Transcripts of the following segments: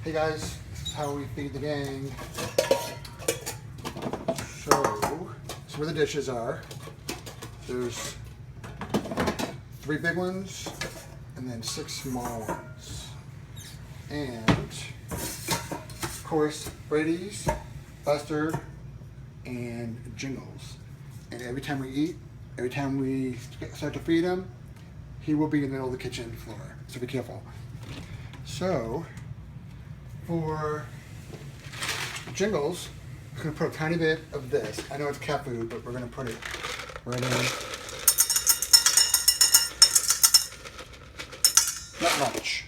Hey guys, this is how we feed the gang. So where the dishes are, there's 3 big ones and then 6 small ones. And of course, Brady's, Buster, and Jingles. And every time we eat, every time we start to feed him, he will be in the middle of the kitchen floor. So be careful. So for Jingles, I'm going to put a tiny bit of this. I know it's cat food, but we're going to put it right in. Not much.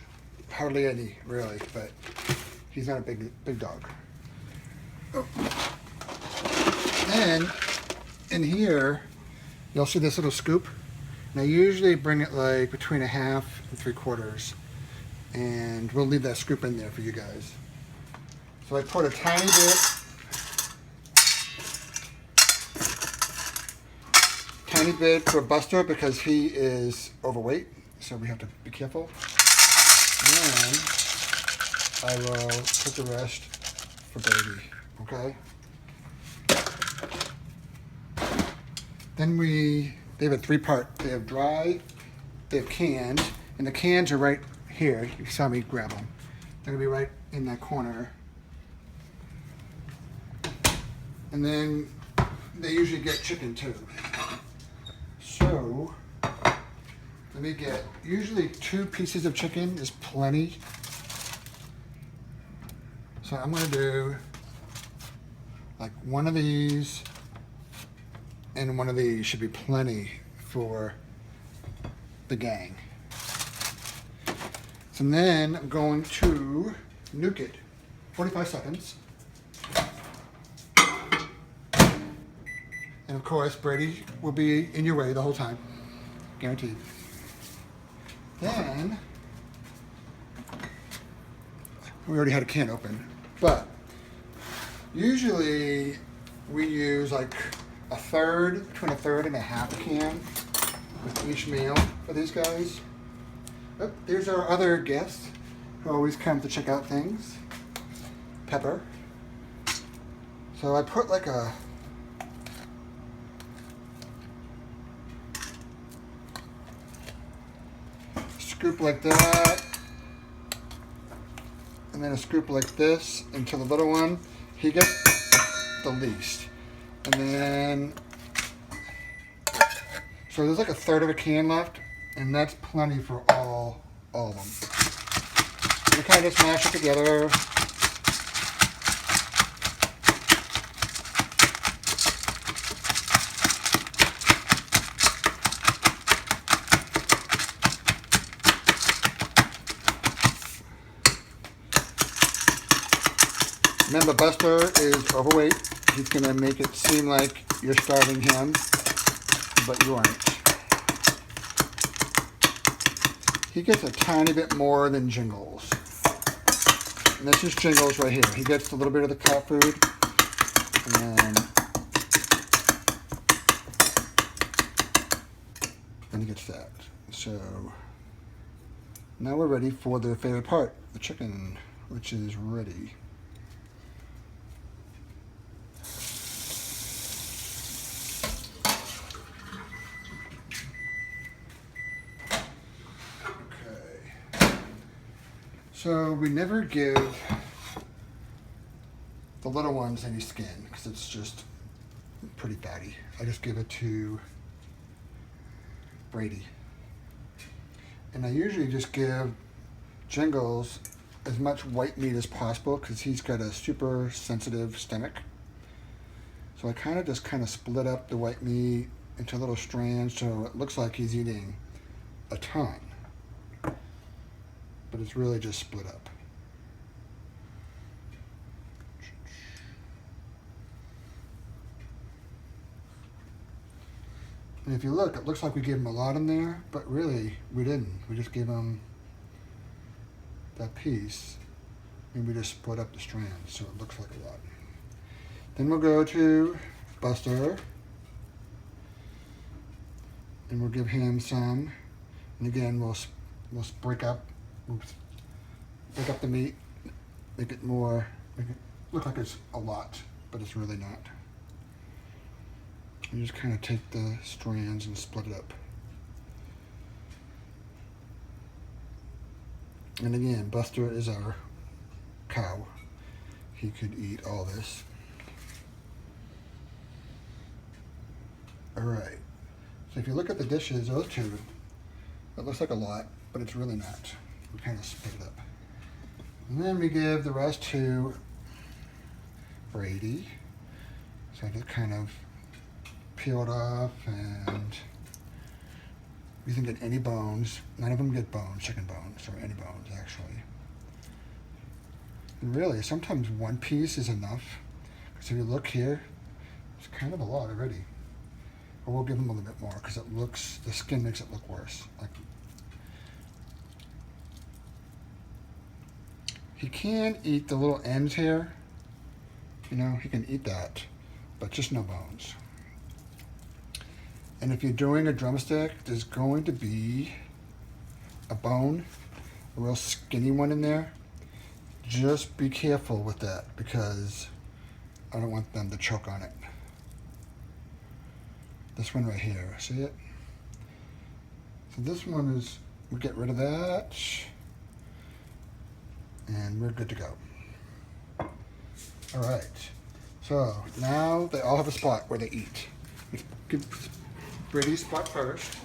Hardly any, really, but he's not a big dog. Oh. And in here, you'll see this little scoop. And I usually bring it like between 1/2 and 3/4. And we'll leave that scoop in there for you guys. So I put a tiny bit for Buster because he is overweight, so we have to be careful. And I will put the rest for Baby, okay? Then they have a 3-part. They have dry, they have canned, and the cans are right here. You saw me grab them. They're gonna be right in that corner. And then they usually get chicken too. So let me get, usually 2 pieces of chicken is plenty. So I'm gonna do like 1 of these and 1 of these should be plenty for the gang. So then I'm going to nuke it, 45 seconds. And of course, Brady will be in your way the whole time, guaranteed. Then, we already had a can open, but usually we use like between a third and a half a can with each meal for these guys. Oh, there's our other guest who always comes to check out things, Pepper. So I put like a scoop like that, and then a scoop like this into the little one. He gets the least. And then, so there's like a third of a can left, and that's plenty for all of them. We kind of just mash it together. Remember, Buster is overweight. He's going to make it seem like you're starving him, but you aren't. He gets a tiny bit more than Jingles. And this is Jingles right here. He gets a little bit of the cat food, and then he gets that. So now we're ready for their favorite part, the chicken, which is ready. So we never give the little ones any skin because it's just pretty fatty. I just give it to Brady. And I usually just give Jingles as much white meat as possible because he's got a super sensitive stomach. So I kind of split up the white meat into little strands so it looks like he's eating a ton. But it's really just split up. And if you look, it looks like we gave him a lot in there, but really we didn't. We just gave him that piece and we just split up the strands, so it looks like a lot. Then we'll go to Buster and we'll give him some. And again, we'll break up the meat make it look like it's a lot, but it's really not. You just kind of take the strands and split it up. And again, Buster is our cow. He could eat all this. All right. So if you look at the dishes, those two, it looks like a lot, but it's really not. We kind of split it up. And then we give the rest to Brady. So I just kind of peel it off, and we didn't get any bones. None of them get bones, chicken bones, or any bones actually. And really, sometimes one piece is enough. Because if you look here, it's kind of a lot already. But we'll give them a little bit more because the skin makes it look worse. Like, he can eat the little ends here. You know, he can eat that, but just no bones. And if you're doing a drumstick, there's going to be a bone, a real skinny one in there. Just be careful with that because I don't want them to choke on it. This one right here, see it? So this one is, we get rid of that, and we're good to go. All right, so now they all have a spot where they eat. Let's give Brady's spot first.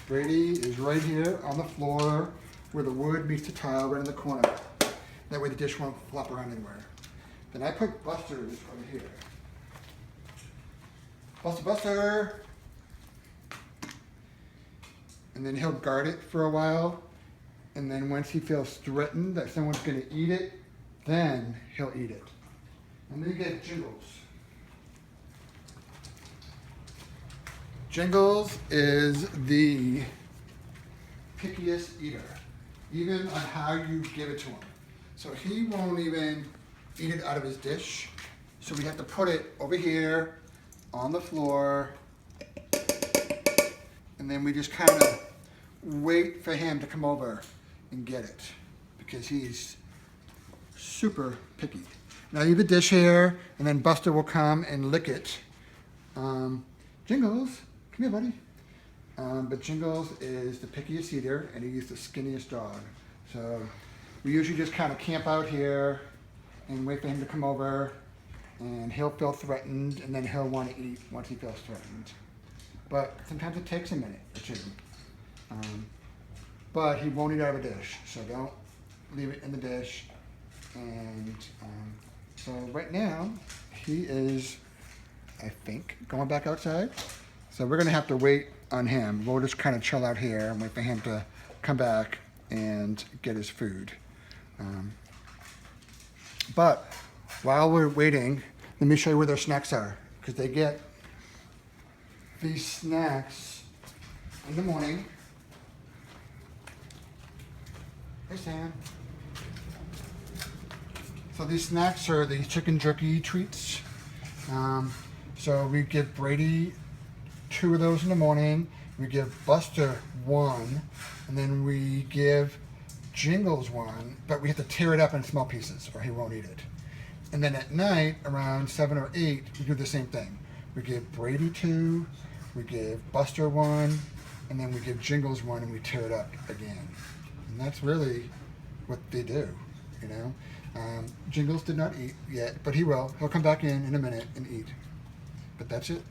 Brady is right here on the floor where the wood meets the tile, right in the corner. That way the dish won't flop around anywhere. Then I put Buster's over here. Buster, Buster! And then he'll guard it for a while. And then once he feels threatened that someone's gonna eat it, then he'll eat it. And then you get Jingles. Jingles is the pickiest eater, even on how you give it to him. So he won't even eat it out of his dish. So we have to put it over here on the floor, and then we just kind of wait for him to come over and get it because he's super picky. Now you have a dish here, and then Buster will come and lick it. Jingles, come here, buddy. But Jingles is the pickiest eater, and he's the skinniest dog. So we usually just kind of camp out here and wait for him to come over. And he'll feel threatened, and then he'll want to eat once he feels threatened. But sometimes it takes a minute or two. But he won't eat out of a dish, so don't leave it in the dish. And so right now, he is, I think, going back outside. So we're gonna have to wait on him. We'll just kind of chill out here and wait for him to come back and get his food. But while we're waiting, let me show you where their snacks are, because they get these snacks in the morning. Hey, Sam. So these snacks are the chicken jerky treats. So we give Brady 2 of those in the morning. We give Buster 1, and then we give Jingles 1, but we have to tear it up in small pieces or he won't eat it. And then at night, around 7 or 8, we do the same thing. We give Brady 2, we give Buster 1, and then we give Jingles 1, and we tear it up again. And that's really what they do, you know. Jingles did not eat yet, but he will. He'll come back in a minute and eat. But that's it.